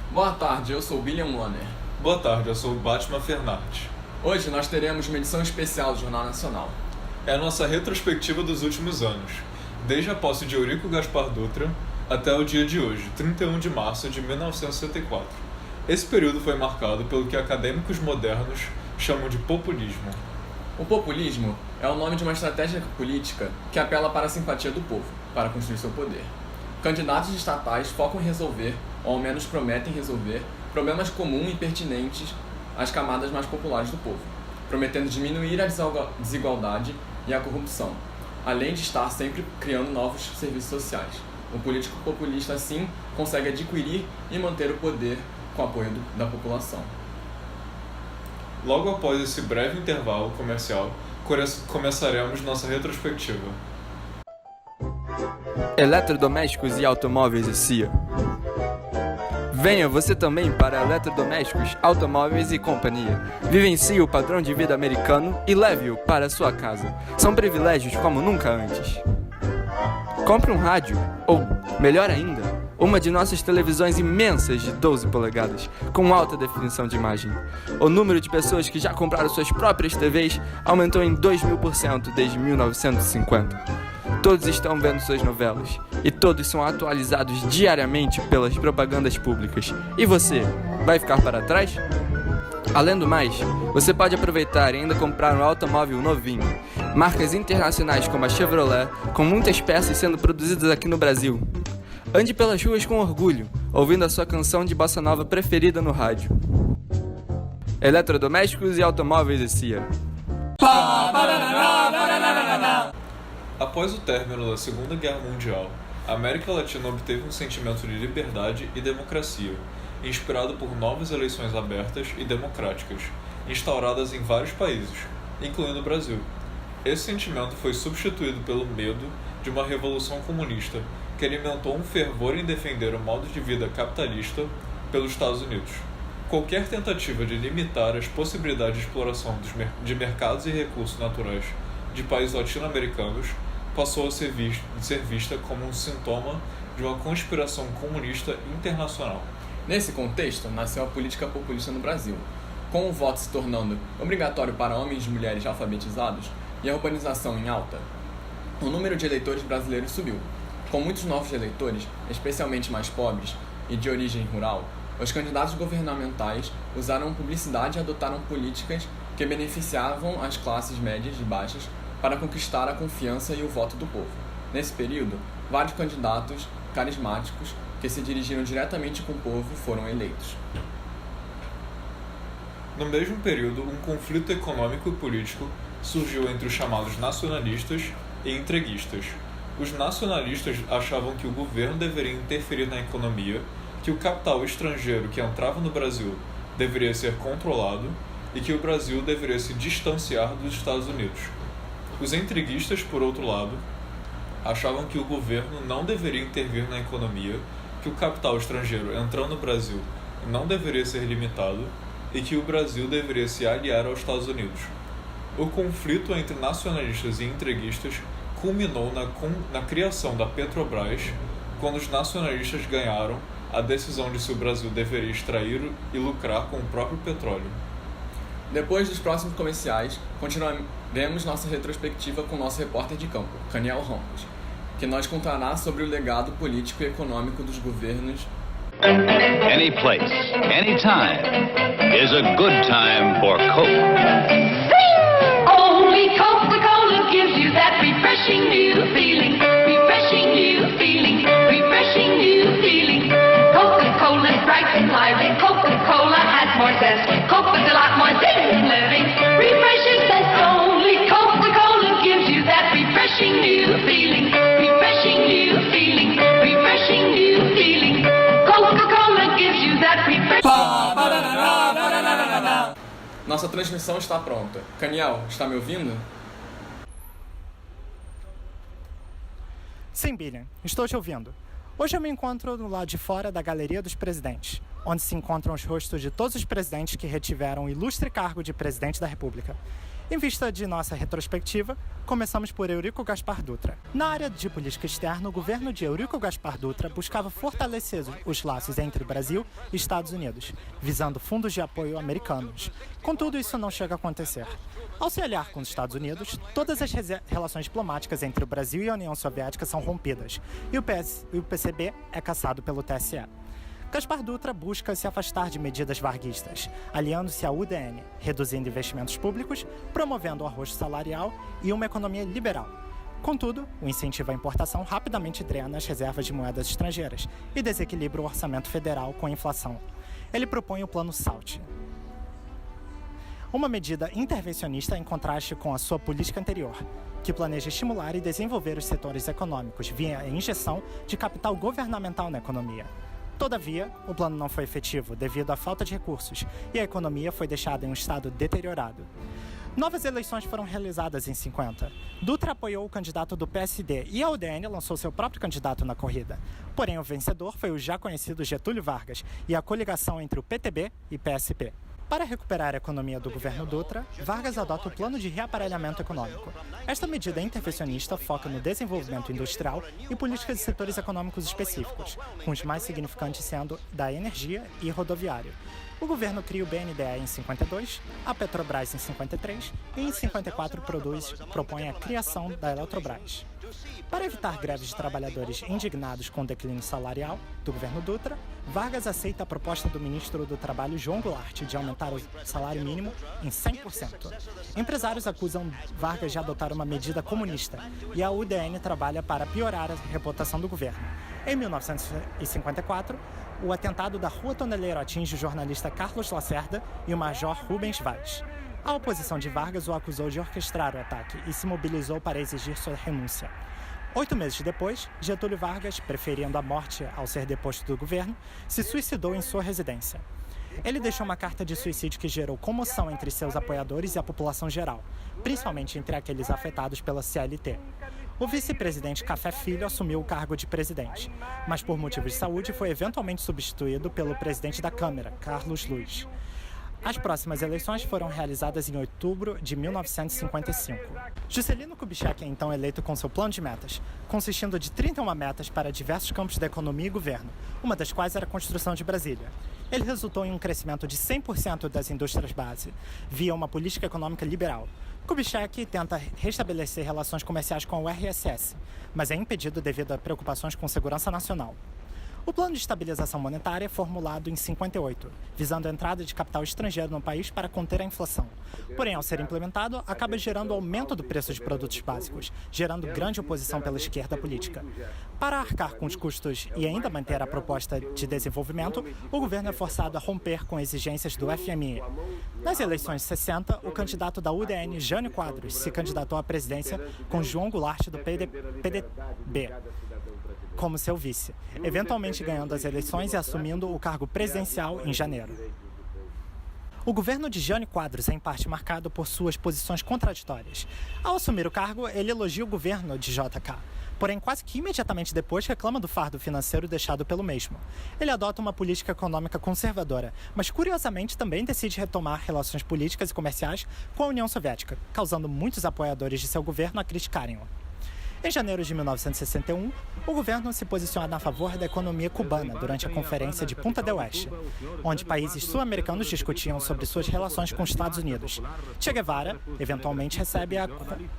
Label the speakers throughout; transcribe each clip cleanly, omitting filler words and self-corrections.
Speaker 1: Boa tarde, eu sou William Loner.
Speaker 2: Boa tarde, eu sou o Batman Fernandes.
Speaker 1: Hoje nós teremos uma edição especial do Jornal Nacional.
Speaker 2: É a nossa retrospectiva dos últimos anos, desde a posse de Eurico Gaspar Dutra até o dia de hoje, 31 de março de 1964. Esse período foi marcado pelo que acadêmicos modernos chamam de populismo.
Speaker 1: O populismo é o nome de uma estratégia política que apela para a simpatia do povo, para construir seu poder. Candidatos estatais focam em resolver, ou ao menos prometem resolver, problemas comuns e pertinentes às camadas mais populares do povo, prometendo diminuir a desigualdade e a corrupção, além de estar sempre criando novos serviços sociais. O político populista, assim, consegue adquirir e manter o poder com o apoio da população.
Speaker 2: Logo após esse breve intervalo comercial, começaremos nossa retrospectiva.
Speaker 3: Eletrodomésticos e automóveis e CIA. Venha você também para Eletrodomésticos, Automóveis e Companhia. Vivencie o padrão de vida americano e leve-o para sua casa. São privilégios como nunca antes. Compre um rádio, ou, melhor ainda, uma de nossas televisões imensas de 12 polegadas, com alta definição de imagem. O número de pessoas que já compraram suas próprias TVs aumentou em 2.000% desde 1950. Todos estão vendo suas novelas, e todos são atualizados diariamente pelas propagandas públicas. E você, vai ficar para trás? Além do mais, você pode aproveitar e ainda comprar um automóvel novinho. Marcas internacionais como a Chevrolet, com muitas peças sendo produzidas aqui no Brasil. Ande pelas ruas com orgulho, ouvindo a sua canção de bossa nova preferida no rádio. Eletrodomésticos e automóveis e CIA.
Speaker 2: Após o término da Segunda Guerra Mundial, a América Latina obteve um sentimento de liberdade e democracia, inspirado por novas eleições abertas e democráticas, instauradas em vários países, incluindo o Brasil. Esse sentimento foi substituído pelo medo de uma revolução comunista que alimentou um fervor em defender o modo de vida capitalista pelos Estados Unidos. Qualquer tentativa de limitar as possibilidades de exploração de mercados e recursos naturais de países latino-americanos passou a ser vista como um sintoma de uma conspiração comunista internacional.
Speaker 1: Nesse contexto, nasceu a política populista no Brasil, com o voto se tornando obrigatório para homens e mulheres alfabetizados e a urbanização em alta. O número de eleitores brasileiros subiu. Com muitos novos eleitores, especialmente mais pobres e de origem rural, os candidatos governamentais usaram publicidade e adotaram políticas que beneficiavam as classes médias e baixas para conquistar a confiança e o voto do povo. Nesse período, vários candidatos carismáticos que se dirigiram diretamente com o povo foram eleitos.
Speaker 2: No mesmo período, um conflito econômico e político surgiu entre os chamados nacionalistas e entreguistas. Os nacionalistas achavam que o governo deveria interferir na economia, que o capital estrangeiro que entrava no Brasil deveria ser controlado e que o Brasil deveria se distanciar dos Estados Unidos. Os entreguistas, por outro lado, achavam que o governo não deveria intervir na economia, que o capital estrangeiro entrando no Brasil não deveria ser limitado e que o Brasil deveria se aliar aos Estados Unidos. O conflito entre nacionalistas e entreguistas culminou na criação da Petrobras, quando os nacionalistas ganharam a decisão de se o Brasil deveria extrair e lucrar com o próprio petróleo.
Speaker 1: Depois dos próximos comerciais, continuaremos nossa retrospectiva com nosso repórter de campo, Caniel Ramos, que nos contará sobre o legado político e econômico dos governos.
Speaker 4: Any place, any time is a good time for Coke.
Speaker 5: Only Coca-Cola gives you that refreshing new feeling. Refreshing new feeling. Refreshing new feeling. Coca-Cola's bright and lively. Coca-Cola has more zest. Coke is a lot more than living. Refreshing zest. Only Coca-Cola gives you that refreshing new feeling. Refreshing new feeling. Refreshing new feeling. Coca-Cola gives you that refreshing.
Speaker 1: Nossa transmissão está pronta. Caniel, está me ouvindo?
Speaker 6: Sim, Billiam, estou te ouvindo. Hoje eu me encontro no lado de fora da Galeria dos Presidentes. onde se encontram os rostos de todos os presidentes que retiveram o ilustre cargo de presidente da República. Em vista de nossa retrospectiva, começamos por Eurico Gaspar Dutra. Na área de política externa, o governo de Eurico Gaspar Dutra buscava fortalecer os laços entre Brasil e Estados Unidos, visando fundos de apoio americanos. Contudo, isso não chega a acontecer. Ao se aliar com os Estados Unidos, todas as relações diplomáticas entre o Brasil e a União Soviética são rompidas, e o PCB é cassado pelo TSE. Gaspar Dutra busca se afastar de medidas varguistas, aliando-se à UDN, reduzindo investimentos públicos, promovendo o arrojo salarial e uma economia liberal. Contudo, o incentivo à importação rapidamente drena as reservas de moedas estrangeiras e desequilibra o orçamento federal com a inflação. Ele propõe o Plano SALT, uma medida intervencionista em contraste com a sua política anterior, que planeja estimular e desenvolver os setores econômicos via injeção de capital governamental na economia. Todavia, o plano não foi efetivo devido à falta de recursos e a economia foi deixada em um estado deteriorado. Novas eleições foram realizadas em 50. Dutra apoiou o candidato do PSD e a UDN lançou seu próprio candidato na corrida. Porém, o vencedor foi o já conhecido Getúlio Vargas e a coligação entre o PTB e PSP. Para recuperar a economia do governo Dutra, Vargas adota o Plano de Reaparelhamento Econômico. Esta medida intervencionista foca no desenvolvimento industrial e políticas de setores econômicos específicos, com os mais significantes sendo da energia e rodoviário. O governo cria o BNDES em 52, a Petrobras em 53 e em 54 propõe a criação da Eletrobras. Para evitar greves de trabalhadores indignados com o declínio salarial do governo Dutra, Vargas aceita a proposta do ministro do Trabalho João Goulart de aumentar o salário mínimo em 100%. Empresários acusam Vargas de adotar uma medida comunista e a UDN trabalha para piorar a reputação do governo. Em 1954, o atentado da Rua Toneleiro atinge o jornalista Carlos Lacerda e o major Rubens Vaz. A oposição de Vargas o acusou de orquestrar o ataque e se mobilizou para exigir sua renúncia. 8 meses depois, Getúlio Vargas, preferindo a morte ao ser deposto do governo, se suicidou em sua residência. Ele deixou uma carta de suicídio que gerou comoção entre seus apoiadores e a população geral, principalmente entre aqueles afetados pela CLT. O vice-presidente Café Filho assumiu o cargo de presidente, mas por motivos de saúde foi eventualmente substituído pelo presidente da Câmara, Carlos Luiz. As próximas eleições foram realizadas em outubro de 1955. Juscelino Kubitschek é então eleito com seu plano de metas, consistindo de 31 metas para diversos campos da economia e governo, uma das quais era a construção de Brasília. Ele resultou em um crescimento de 100% das indústrias base, via uma política econômica liberal. Kubitschek tenta restabelecer relações comerciais com o RSS, mas é impedido devido a preocupações com segurança nacional. O Plano de Estabilização Monetária é formulado em 58, visando a entrada de capital estrangeiro no país para conter a inflação. Porém, ao ser implementado, acaba gerando aumento do preço de produtos básicos, gerando grande oposição pela esquerda política. Para arcar com os custos e ainda manter a proposta de desenvolvimento, o governo é forçado a romper com exigências do FMI. Nas eleições de 60, o candidato da UDN, Jânio Quadros, se candidatou à presidência com João Goulart do PDB como seu vice, eventualmente ganhando as eleições e assumindo o cargo presidencial em janeiro. O governo de Jânio Quadros é em parte marcado por suas posições contraditórias. Ao assumir o cargo, ele elogia o governo de JK, porém quase que imediatamente depois reclama do fardo financeiro deixado pelo mesmo. Ele adota uma política econômica conservadora, mas curiosamente também decide retomar relações políticas e comerciais com a União Soviética, causando muitos apoiadores de seu governo a criticarem-o. Em janeiro de 1961, o governo se posiciona a favor da economia cubana durante a Conferência de Punta del Este, onde países sul-americanos discutiam sobre suas relações com os Estados Unidos. Che Guevara, eventualmente, recebe a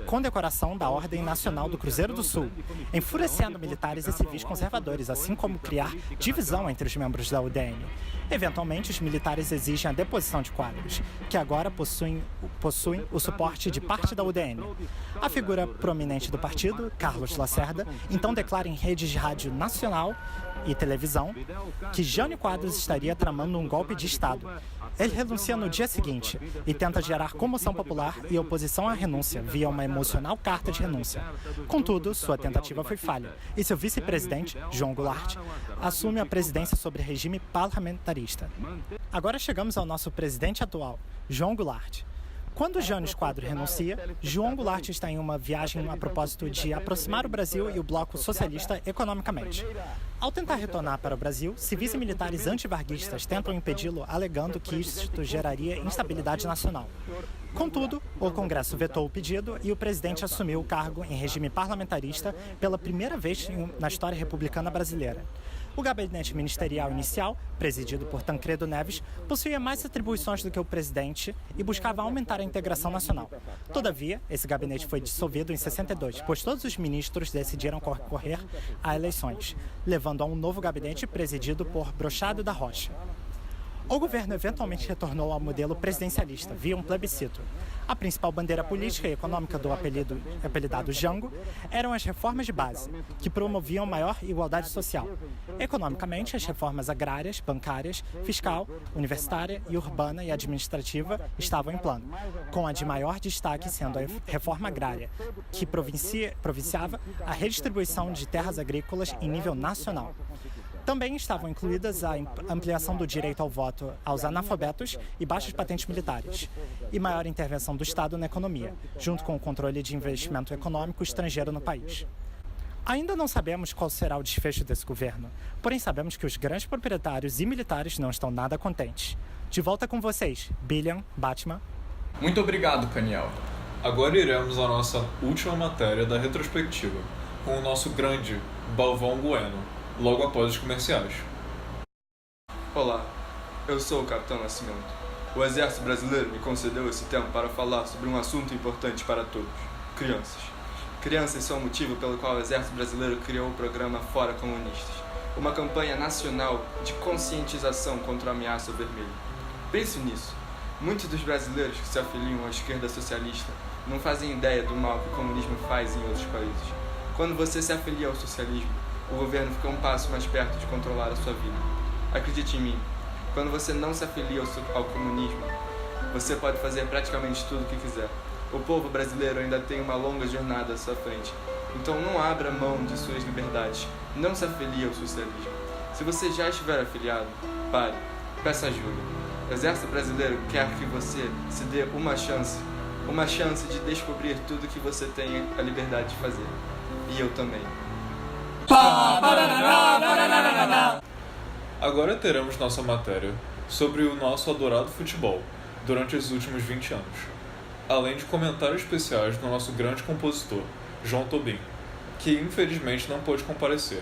Speaker 6: condecoração da Ordem Nacional do Cruzeiro do Sul, enfurecendo militares e civis conservadores, assim como criar divisão entre os membros da UDN. Eventualmente, os militares exigem a deposição de Quadros, que agora possuem o suporte de parte da UDN. A figura prominente do partido, Carlos Lacerda, então declara em redes de rádio nacional e televisão que Jânio Quadros estaria tramando um golpe de Estado. Ele renuncia no dia seguinte e tenta gerar comoção popular e oposição à renúncia via uma emocional carta de renúncia. Contudo, sua tentativa foi falha e seu vice-presidente, João Goulart, assume a presidência sobre regime parlamentarista. Agora chegamos ao nosso presidente atual, João Goulart. Quando Jânio Quadros renuncia, João Goulart está em uma viagem a propósito de aproximar o Brasil e o bloco socialista economicamente. Ao tentar retornar para o Brasil, civis e militares antivarguistas tentam impedi-lo, alegando que isto geraria instabilidade nacional. Contudo, o Congresso vetou o pedido e o presidente assumiu o cargo em regime parlamentarista pela primeira vez na história republicana brasileira. O gabinete ministerial inicial, presidido por Tancredo Neves, possuía mais atribuições do que o presidente e buscava aumentar a integração nacional. Todavia, esse gabinete foi dissolvido em 62, pois todos os ministros decidiram concorrer a eleições, levando a um novo gabinete presidido por Brochado da Rocha. O governo eventualmente retornou ao modelo presidencialista, via um plebiscito. A principal bandeira política e econômica do apelidado Jango eram as reformas de base, que promoviam maior igualdade social. Economicamente, as reformas agrárias, bancárias, fiscal, universitária e urbana e administrativa estavam em plano, com a de maior destaque sendo a reforma agrária, que provinciava a redistribuição de terras agrícolas em nível nacional. Também estavam incluídas a ampliação do direito ao voto aos analfabetos e baixas patentes militares, e maior intervenção do Estado na economia, junto com o controle de investimento econômico estrangeiro no país. Ainda não sabemos qual será o desfecho desse governo, porém sabemos que os grandes proprietários e militares não estão nada contentes. De volta com vocês, Billiam, Batman.
Speaker 1: Muito obrigado, Caniel.
Speaker 2: Agora iremos à nossa última matéria da retrospectiva, com o nosso grande Balvão Bueno, logo após os comerciais.
Speaker 3: Olá, eu sou o Capitão Nascimento. O Exército Brasileiro me concedeu esse tempo para falar sobre um assunto importante para todos: crianças. Crianças são o motivo pelo qual o Exército Brasileiro criou o programa Fora Comunistas, uma campanha nacional de conscientização contra a ameaça vermelha. Pense nisso. Muitos dos brasileiros que se afiliam à esquerda socialista não fazem ideia do mal que o comunismo faz em outros países. Quando você se afilia ao socialismo, o governo fica um passo mais perto de controlar a sua vida. Acredite em mim, quando você não se afilia ao comunismo, você pode fazer praticamente tudo o que quiser. O povo brasileiro ainda tem uma longa jornada à sua frente, então não abra mão de suas liberdades, não se afilie ao socialismo. Se você já estiver afiliado, pare, peça ajuda. O Exército Brasileiro quer que você se dê uma chance de descobrir tudo que você tem a liberdade de fazer. E eu também.
Speaker 2: Agora teremos nossa matéria sobre o nosso adorado futebol durante os últimos 20 anos, além de comentários especiais do nosso grande compositor, João Tobim, que infelizmente não pôde comparecer.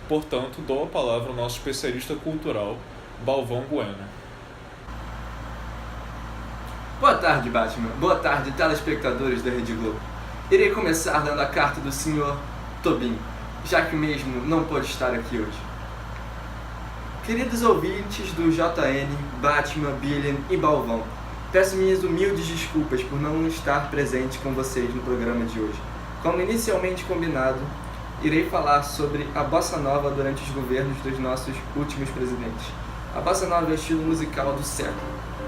Speaker 2: Portanto, dou a palavra ao nosso especialista cultural, Balvão Bueno.
Speaker 7: Boa tarde, Batman. Boa tarde, telespectadores da Rede Globo. Irei começar dando a carta do Sr. Tobim, já que mesmo não pode estar aqui hoje. Queridos ouvintes do JN, Batman, Billiam e Balvão, peço minhas humildes desculpas por não estar presente com vocês no programa de hoje. Como inicialmente combinado, irei falar sobre a bossa nova durante os governos dos nossos últimos presidentes. A bossa nova é o estilo musical do século,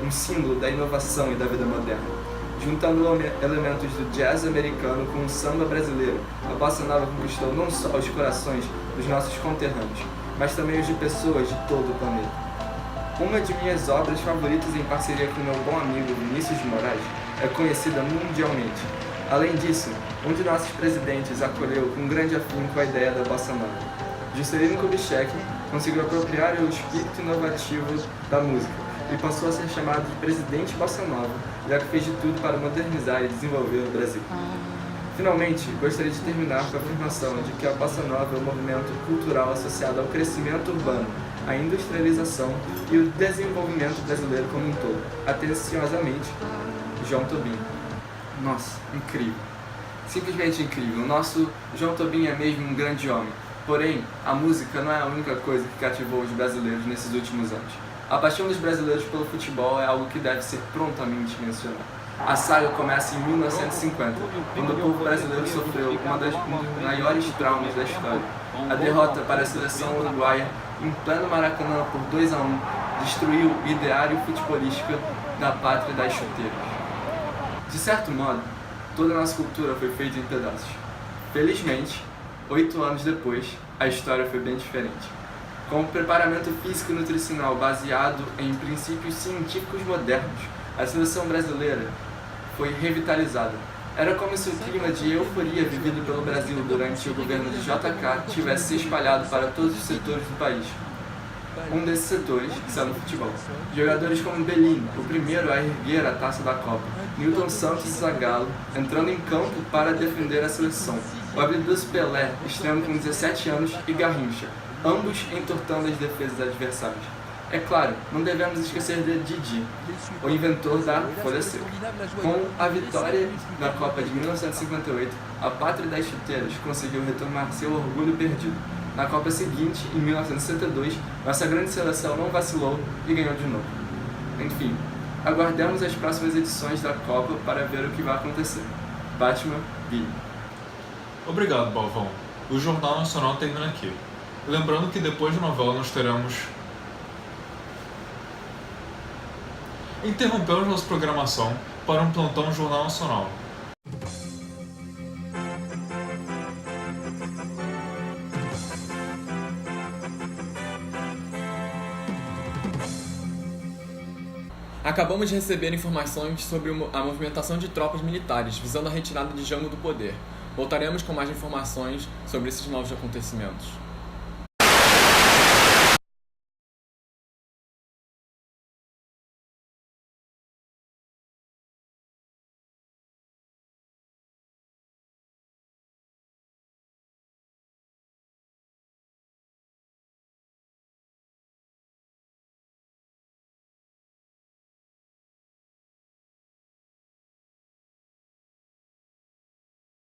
Speaker 7: um símbolo da inovação e da vida moderna. Juntando elementos do jazz americano com o samba brasileiro, a bossa nova conquistou não só os corações dos nossos conterrâneos, mas também os de pessoas de todo o planeta. Uma de minhas obras favoritas em parceria com meu bom amigo Vinícius de Moraes é conhecida mundialmente. Além disso, um de nossos presidentes acolheu com grande afinco a ideia da bossa nova. Juscelino Kubitschek conseguiu apropriar o espírito inovativo da música e passou a ser chamado de presidente bossa nova, já que fez de tudo para modernizar e desenvolver o Brasil. Finalmente, gostaria de terminar com a afirmação de que a bossa nova é um movimento cultural associado ao crescimento urbano, à industrialização e o desenvolvimento brasileiro como um todo. Atenciosamente, João Tobim. Nossa, incrível. Simplesmente incrível. O nosso João Tobim é mesmo um grande homem. Porém, a música não é a única coisa que cativou os brasileiros nesses últimos anos. A paixão dos brasileiros pelo futebol é algo que deve ser prontamente mencionado. A saga começa em 1950, quando o povo brasileiro sofreu um dos maiores traumas da história. A derrota para a seleção uruguaia em pleno Maracanã por 2-1 destruiu o ideário futebolístico da pátria das chuteiras. De certo modo, toda a nossa cultura foi feita em pedaços. Felizmente, 8 anos depois, a história foi bem diferente. Com o preparamento físico e nutricional baseado em princípios científicos modernos, a seleção brasileira foi revitalizada. Era como se o clima de euforia vivido pelo Brasil durante o governo de JK tivesse se espalhado para todos os setores do país. Um desses setores sendo o futebol. Jogadores como Belin, o primeiro a erguer a taça da Copa, Newton Santos e Zagallo entrando em campo para defender a seleção, o habilidoso Pelé, extremo com 17 anos, e Garrincha, ambos entortando as defesas adversárias. É claro, não devemos esquecer de Didi, o inventor da folha seca. Com a vitória na Copa de 1958, a pátria das chuteiras conseguiu retomar seu orgulho perdido. Na Copa seguinte, em 1962, nossa grande seleção não vacilou e ganhou de novo. Enfim, aguardemos as próximas edições da Copa para ver o que vai acontecer. Batman, Billy.
Speaker 2: Obrigado, Balvão. O Jornal Nacional termina aqui. Lembrando que depois da novela nós teremos... Interrompemos nossa programação para um plantão Jornal Nacional.
Speaker 1: Acabamos de receber informações sobre a movimentação de tropas militares visando a retirada de Jango do poder. Voltaremos com mais informações sobre esses novos acontecimentos.